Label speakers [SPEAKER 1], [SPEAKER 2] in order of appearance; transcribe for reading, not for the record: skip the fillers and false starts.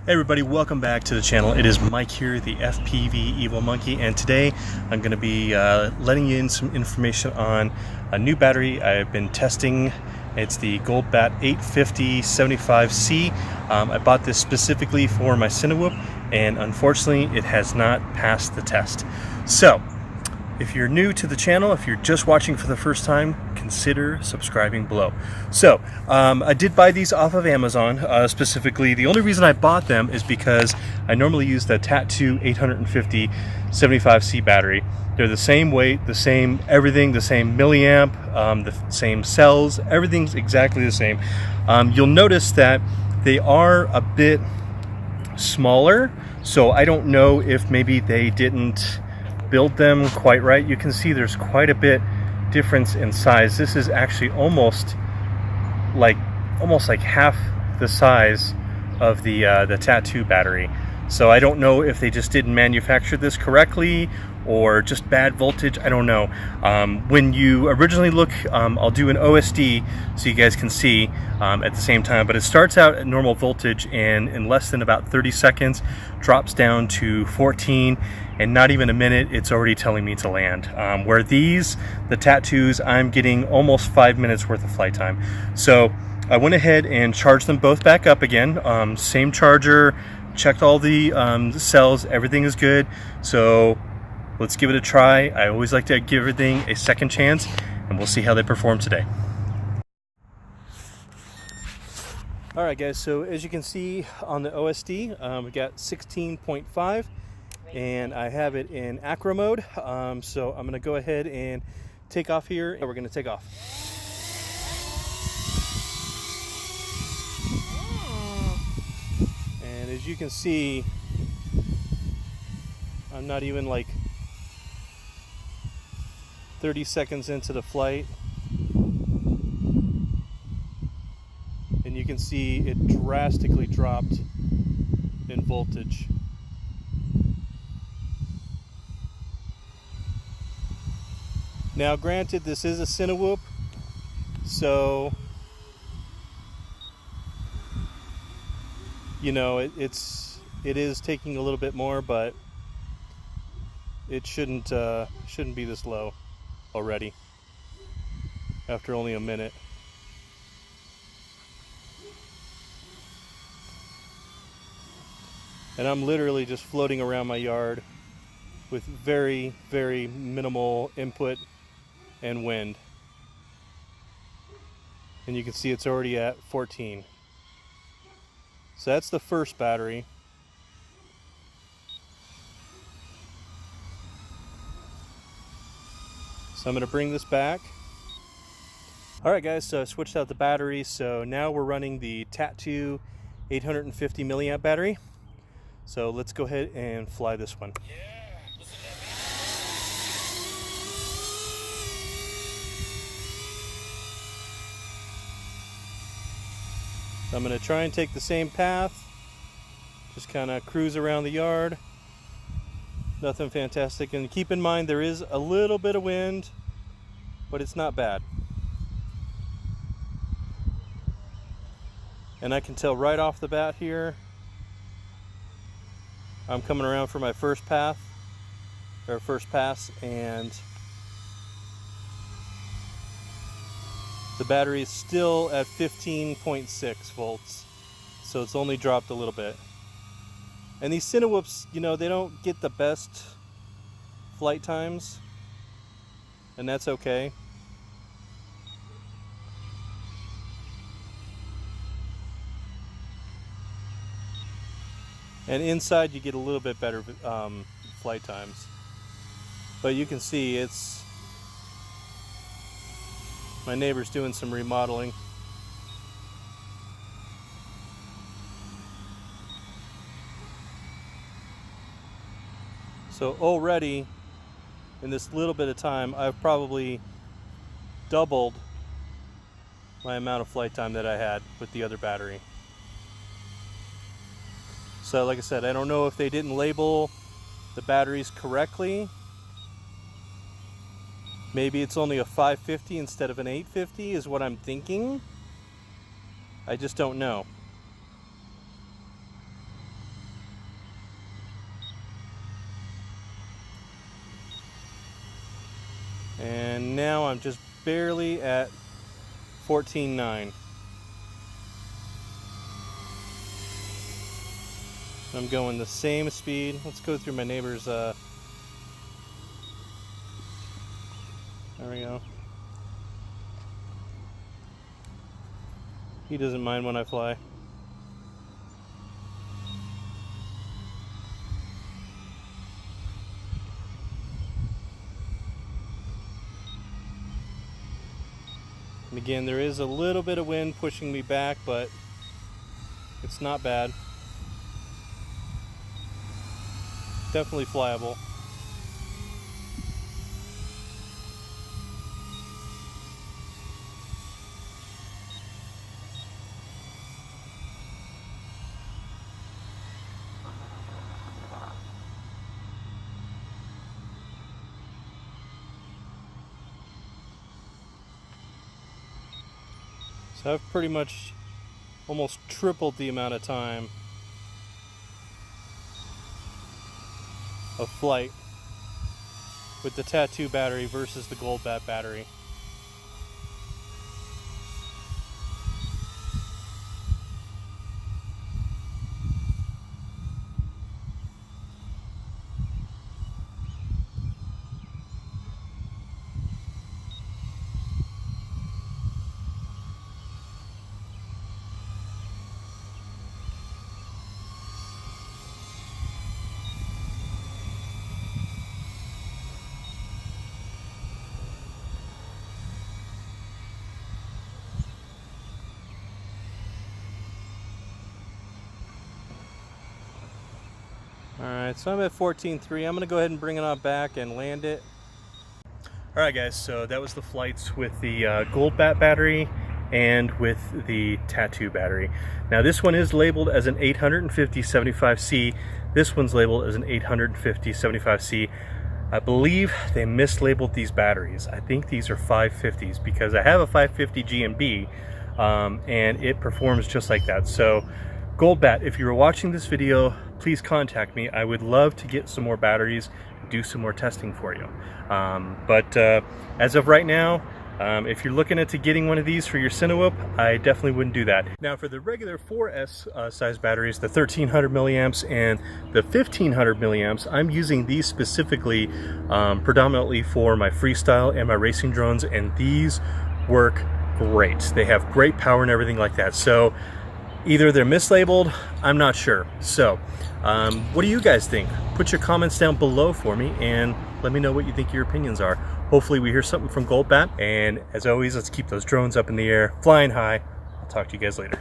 [SPEAKER 1] Hey everybody, welcome back to the channel. It is Mike here, the FPV Evil Monkey, and today I'm going to be letting you in some information on a new battery I've been testing. It's the GoldBat 850mah. I bought this specifically for my cinewhoop, and unfortunately it has not passed the test. So, if you're new to the channel, if you're just watching for the first time, consider subscribing below. So, I did buy these off of Amazon, specifically. The only reason I bought them is because I normally use the Tattoo 850 75C battery. They're the same weight, the same everything, the same milliamp, the same cells, everything's exactly the same. You'll notice that they are a bit smaller, so I don't know if maybe they didn't build them quite right. You can see there's quite a bit difference in size. This is actually almost like half the size of the Tattoo battery. So I don't know if they just didn't manufacture this correctly or just bad voltage. I don't know. When you originally look, I'll do an OSD so you guys can see at the same time, but it starts out at normal voltage and in less than about 30 seconds drops down to 14, and not even a minute it's already telling me to land. Where these, the Tattoos, I'm getting almost 5 minutes worth of flight time. So I went ahead and charged them both back up again. Same charger, checked all the cells, everything is good. So let's give it a try. I always like to give everything a second chance, and we'll see how they perform today. Alright guys, so as you can see on the OSD, we got 16.5, and I have it in acro mode. So I'm going to go ahead and take off here, and we're going to take off. And as you can see, I'm not even like 30 seconds into the flight, and you can see it drastically dropped in voltage. Now granted, this is a cinewhoop, so you know it is taking a little bit more, but it shouldn't be this low already after only a minute. And I'm literally just floating around my yard with very, very minimal input and wind. And you can see it's already at 14. So that's the first battery. So I'm going to bring this back. Alright guys, so I switched out the battery, so now we're running the Tattoo 850 milliamp battery. So let's go ahead and fly this one. So I'm going to try and take the same path, just kind of cruise around the yard. Nothing fantastic, and keep in mind there is a little bit of wind, but it's not bad. And I can tell right off the bat here, I'm coming around for my first pass, and the battery is still at 15.6 volts, so it's only dropped a little bit. And these cinewhoops, you know, they don't get the best flight times, and that's okay. And inside you get a little bit better flight times. But you can see it's, my neighbor's doing some remodeling. So already, in this little bit of time, I've probably doubled my amount of flight time that I had with the other battery. So like I said, I don't know if they didn't label the batteries correctly. Maybe it's only a 550 instead of an 850 is what I'm thinking. I just don't know. and now I'm just barely at 14.9. I'm going the same speed. Let's go through my neighbor's, there we go. He doesn't mind when I fly. And again, there is a little bit of wind pushing me back, but it's not bad. Definitely flyable. So I've pretty much almost tripled the amount of time of flight with the Tattoo battery versus the GoldBat battery. Alright, so I'm at 14.3. I'm going to go ahead and bring it on back and land it. Alright guys, so that was the flights with the GoldBat battery and with the Tattoo battery. Now this one is labeled as an 850 75C. This one's labeled as an 850 75C. I believe they mislabeled these batteries. I think these are 550s because I have a 550 GMB and it performs just like that. So GoldBat, if you were watching this video, please contact me. I would love to get some more batteries, do some more testing for you. But as of right now, if you're looking into getting one of these for your cinewhoop, I definitely wouldn't do that. Now for the regular 4S size batteries, the 1300 milliamps and the 1500 milliamps, I'm using these specifically predominantly for my freestyle and my racing drones, and these work great. They have great power and everything like that. So either they're mislabeled, I'm not sure. So what do you guys think? Put your comments down below for me and let me know what you think your opinions are. Hopefully we hear something from GoldBat, and as always, let's keep those drones up in the air, flying high. I'll talk to you guys later.